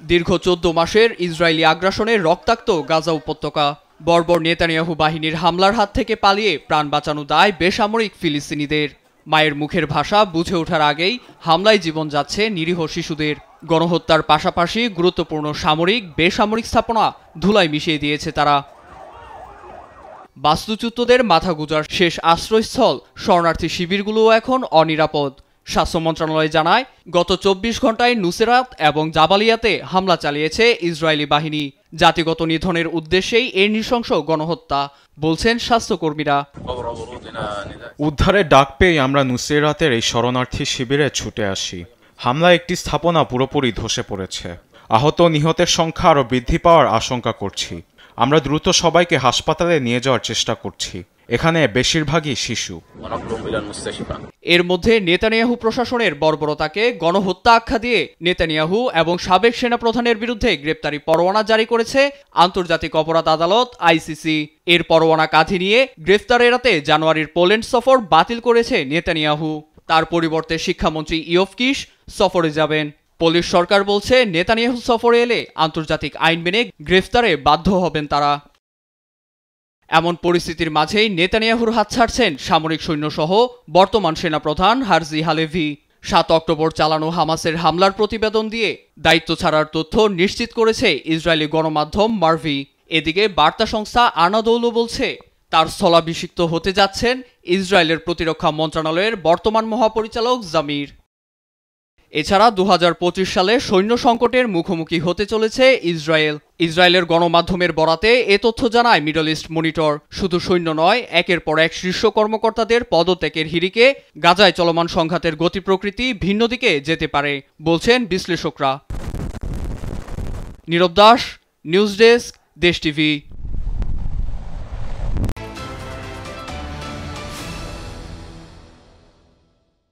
দীর্ঘ 14 মাসের ইসরায়েলি আগ্রাসনে রক্তাক্ত গাজা উপত্যকা। বর্বর নেতানিয়াহু বাহিনীর হামলার হাত থেকে পালিয়ে প্রাণ বাঁচানো দায় বেসামরিক ফিলিস্তিনিদের। মায়ের মুখের ভাষা বুঝে ওঠার আগেই হামলায় জীবন যাচ্ছে নিরীহ শিশুদের। গণহত্যার পাশাপাশি গুরুত্বপূর্ণ সামরিক বেসামরিক স্থাপনা ধুলায় মিশিয়ে দিয়েছে তারা। বাস্তুচ্যুতদের মাথা গুঁজার শেষ আশ্রয়স্থল শরণার্থী শিবিরগুলোও এখন অনিরাপদ। স্বাস্থ্য মন্ত্রণালয় জানায়, গত 24 ঘন্টায় নুসেরাত এবং জাবালিয়াতে হামলা চালিয়েছে ইসরায়েলি বাহিনী। জাতিগত নিধনের উদ্দেশ্যেই এই নৃশংস গণহত্যা, বলছেন স্বাস্থ্যকর্মীরা। উদ্ধারের ডাক পেয়ে আমরা নুসেরাতের এই শরণার্থী শিবিরে ছুটে আসি। হামলায় একটি স্থাপনা পুরোপুরি ধসে পড়েছে। আহত নিহতের সংখ্যা আরও বৃদ্ধি পাওয়ার আশঙ্কা করছি। আমরা দ্রুত সবাইকে হাসপাতালে নিয়ে যাওয়ার চেষ্টা করছি। এখানে বেশিরভাগই শিশু। এর মধ্যে নেতানিয়াহু প্রশাসনের বর্বরতাকে গণহত্যা আখ্যা দিয়ে নেতানিয়াহু এবং সাবেক সেনাপ্রধানের বিরুদ্ধে গ্রেপ্তারি পরোয়ানা জারি করেছে আন্তর্জাতিক অপরাধ আদালত আইসিসি। এর পরোয়ানা কাঁধে নিয়ে গ্রেফতার এড়াতে জানুয়ারির পোল্যান্ড সফর বাতিল করেছে নেতানিয়াহু। তার পরিবর্তে শিক্ষামন্ত্রী ইয়োভ কিশ সফরে যাবেন। পোলিশ সরকার বলছে, নেতানিয়াহু সফরে এলে আন্তর্জাতিক আইন মেনে গ্রেফতারে বাধ্য হবেন তারা। এমন পরিস্থিতির মাঝেই নেতানিয়াহুর হাত ছাড়ছেন সামরিক সৈন্যসহ বর্তমান সেনাপ্রধান হারজি হালেভি। 7 অক্টোবর চালানো হামাসের হামলার প্রতিবেদন দিয়ে দায়িত্ব ছাড়ার তথ্য নিশ্চিত করেছে ইসরায়েলি গণমাধ্যম মার্ভি। এদিকে বার্তা সংস্থা আনাদৌলো বলছে, তার স্থলাভিষিক্ত হতে যাচ্ছেন ইসরায়েলের প্রতিরক্ষা মন্ত্রণালয়ের বর্তমান মহাপরিচালক জামির। এছাড়া 2025 সালে সৈন্য সংকটের মুখোমুখি হতে চলেছে ইসরায়েল। ইসরায়েলের গণমাধ্যমের বরাতে এ তথ্য জানায় মিডল ইস্ট মনিটর। শুধু সৈন্য নয়, একের পর এক শীর্ষ কর্মকর্তাদের পদত্যাগের হিড়িকে গাজায় চলমান সংঘাতের গতি প্রকৃতি ভিন্ন দিকে যেতে পারে, বলছেন বিশ্লেষকরা। নীরব দাস, নিউজ ডেস্ক, দেশ টিভি।